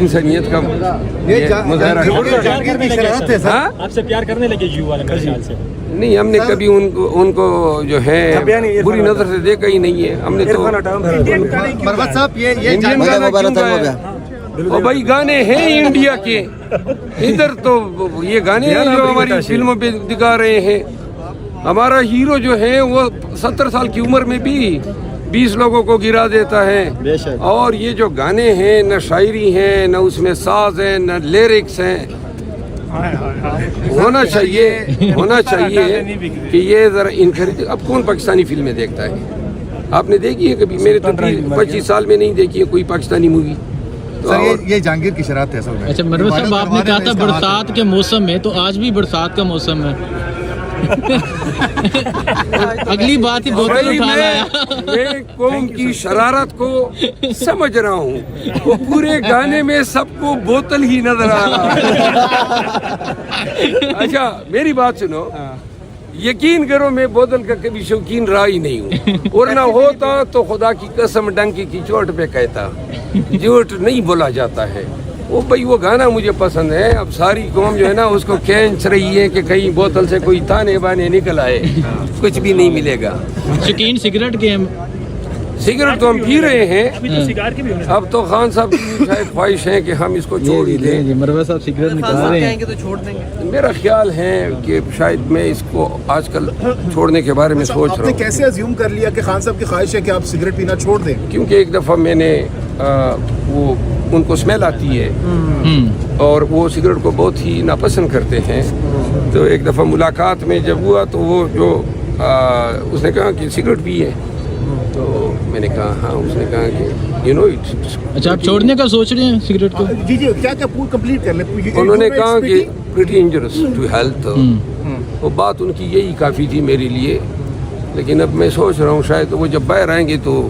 انسانیت کا مظاہرہ آپ سے پیار کرنے لگے یو والے میرے خیال سے. نہیں، ہم نے کبھی ان کو جو ہے بری نظر سے دیکھا ہی نہیں ہے. ہم نے تو مروت صاحب یہ انڈین گانا کیوں گایا؟ اور بھائی گانے ہیں انڈیا کے، ادھر تو یہ گانے ہیں جو ہماری فلموں پہ دکھا رہے ہیں. ہمارا ہیرو جو ہے وہ 70 سال کی عمر میں بھی 20 لوگوں کو گرا دیتا ہے. اور یہ جو گانے ہیں نہ شاعری ہیں، نہ اس میں ساز ہیں، نہ لیرکس ہیں. ہونا چاہیے کہ یہ ذرا انکریج. اب کون پاکستانی فلمیں دیکھتا ہے؟ آپ نے دیکھی ہے کبھی؟ میرے تو 25 سال میں نہیں دیکھی ہے کوئی پاکستانی مووی. یہ جہانگیر کی شرارت ہے اصل میں. اچھا مروت صاحب، آپ نے کہا تھا برسات کے موسم میں، تو آج بھی برسات کا موسم ہے. اگلی بات ہی بوتل اٹھا رہا ہے. میں قوم کی شرارت کو سمجھ رہا ہوں. وہ پورے گانے میں سب کو بوتل ہی نظر آ رہا ہے. اچھا میری بات سنو، یقین کرو میں بوتل کا کبھی شوقین رہا ہی نہیں ہوں. اور نہ ہوتا تو خدا کی قسم ڈنکی کی چوٹ پہ کہتا. جھوٹ نہیں بولا جاتا ہے. وہ بھائی وہ گانا مجھے پسند ہے. اب ساری قوم جو ہے نا اس کو کھینچ رہی ہے کہ کہیں بوتل سے کوئی تانے بانے نکل آئے. کچھ بھی نہیں ملے گا. شوقین سگریٹ کے ہم سگریٹ تو ہم پی رہے ہیں. اب تو خان صاحب کی شاید خواہش ہے کہ ہم اس کو چھوڑ ہی دیں. مروت صاحب سگریٹ نکال رہے ہیں. میرا خیال ہے کہ شاید میں اس کو آج کل چھوڑنے کے بارے میں سوچ رہا آپ نے ہوں. کیسے ازیوم کر لیا کہ خان صاحب کی خواہش ہے کہ آپ سگریٹ پینا چھوڑ دیں؟ کیونکہ ایک دفعہ میں نے وہ ان کو اسمیل آتی ہے اور وہ سگریٹ کو بہت ہی ناپسند کرتے ہیں. تو ایک دفعہ ملاقات میں جب ہوا تو وہ جو اس نے کہا کہ سگریٹ پی ہے. تو میں نے کہا ہاں. اس نے کہا کہ یو نو اٹ. اچھا آپ چھوڑنے کا سوچ رہے ہیں سگریٹ کو؟ جی کیا پور کمپلیٹ کر لیں. انہوں نے کہا کہ پریٹی انجریس ٹو ہیلتھ. وہ بات ان کی یہی کافی تھی میرے لیے. لیکن اب میں سوچ رہا ہوں شاید وہ جب باہر آئیں گے تو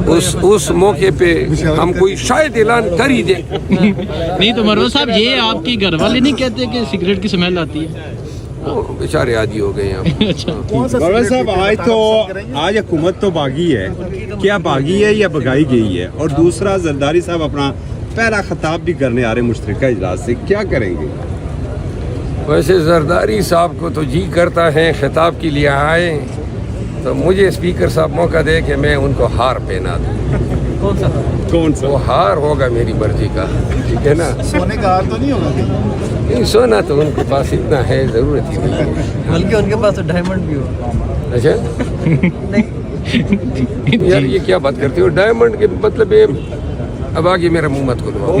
اس موقع پہ ہم کوئی شاید اعلان کر ہی دیں. نہیں تو مروت صاحب یہ آپ کے گھر والے نہیں کہتے کہ سگریٹ کی سمیل آتی ہے؟ وہ بیچارے عادی ہو گئے ہیں. مروت صاحب آج حکومت تو باغی ہے. کیا باغی ہے یا بگائی گئی ہے؟ اور دوسرا زرداری صاحب اپنا پہلا خطاب بھی کرنے آ رہے مشترکہ اجلاس سے، کیا کریں گے؟ ویسے زرداری صاحب کو تو جی کرتا ہے خطاب کے لیے آئے تو مجھے اسپیکر صاحب موقع دے کہ میں ان کو ہار پہنا دوں. کون سا؟ وہ ہار ہوگا میری مرضی کا، ٹھیک ہے نا. سونے کا ہار تو نہیں ہوگا؟ نہیں، سونا تو ان کے پاس اتنا ہے، ضرورت ہی نہیں ہے. بلکہ ان کے پاس تو ڈائمنڈ بھی ہو. اچھا یار یہ کیا بات کرتے ہو؟ ڈائمنڈ کے مطلب اب آگے میرا منہ مت کھلواؤ.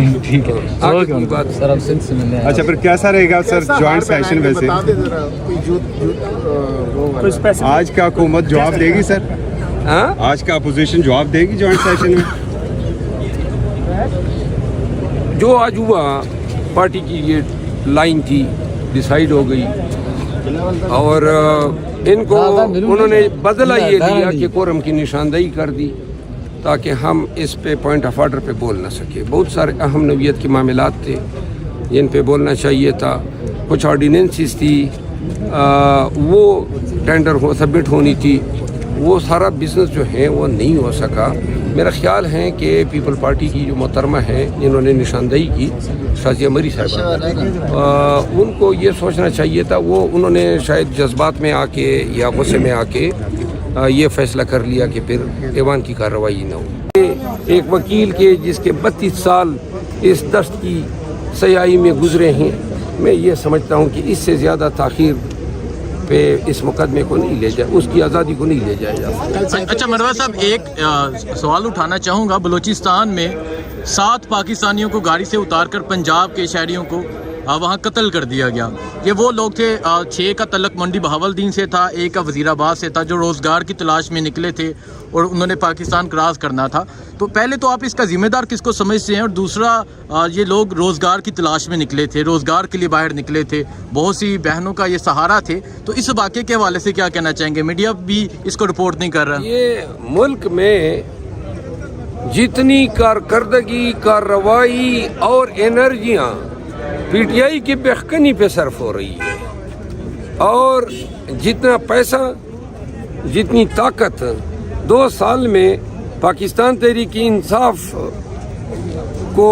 آگے کی بات. اچھا پھر کیسا رہے گا سر جوائنٹ سیشن؟ ویسے آج کا حکومت جواب دے گی سر؟ ہاں آج کا اپوزیشن جواب دے گی جوائنٹ سیشن میں؟ جو آج ہوا پارٹی کی یہ لائن تھی، ڈیسائیڈ ہو گئی. اور ان کو انہوں نے بدلہ یہ دیا کہ کورم کی نشاندہی کر دی تاکہ ہم اس پہ پوائنٹ آف آرڈر پہ بول نہ سکے. بہت سارے اہم نوعیت کے معاملات تھے جن پہ بولنا چاہیے تھا. کچھ آرڈیننسز تھی وہ ٹینڈر سبمٹ ہونی تھی. وہ سارا بزنس جو ہے وہ نہیں ہو سکا. میرا خیال ہے کہ پیپل پارٹی کی جو محترمہ ہیں جنہوں نے نشاندہی کی، شازیہ مری صاحبہ، ان کو یہ سوچنا چاہیے تھا. وہ انہوں نے شاید جذبات میں آ کے یا غصے میں آ کے یہ فیصلہ کر لیا کہ پھر ایوان کی کارروائی نہ ہو. ایک وکیل کے جس کے 32 سال اس دست کی سیاہی میں گزرے ہیں، میں یہ سمجھتا ہوں کہ اس سے زیادہ تاخیر پہ اس مقدمے کو نہیں لے جائے، اس کی آزادی کو نہیں لے جائے جا. اچھا مروت صاحب ایک سوال اٹھانا چاہوں گا. بلوچستان میں 7 پاکستانیوں کو گاڑی سے اتار کر پنجاب کے شہریوں کو وہاں قتل کر دیا گیا. یہ وہ لوگ تھے، 6 کا تعلق منڈی بہاولدین سے تھا، 1 کا وزیر آباد سے تھا، جو روزگار کی تلاش میں نکلے تھے اور انہوں نے پاکستان کراس کرنا تھا. تو پہلے تو آپ اس کا ذمہ دار کس کو سمجھتے ہیں؟ اور دوسرا یہ لوگ روزگار کی تلاش میں نکلے تھے، روزگار کے لیے باہر نکلے تھے، بہت سی بہنوں کا یہ سہارا تھے. تو اس واقعے کے حوالے سے کیا کہنا چاہیں گے؟ میڈیا بھی اس کو رپورٹ نہیں کر رہا. یہ ملک میں جتنی کارکردگی، کارروائی اور انرجیاں پی ٹی آئی کی بہکنی پہ صرف ہو رہی ہے، اور جتنا پیسہ، جتنی طاقت 2 سال میں پاکستان تحریک انصاف کو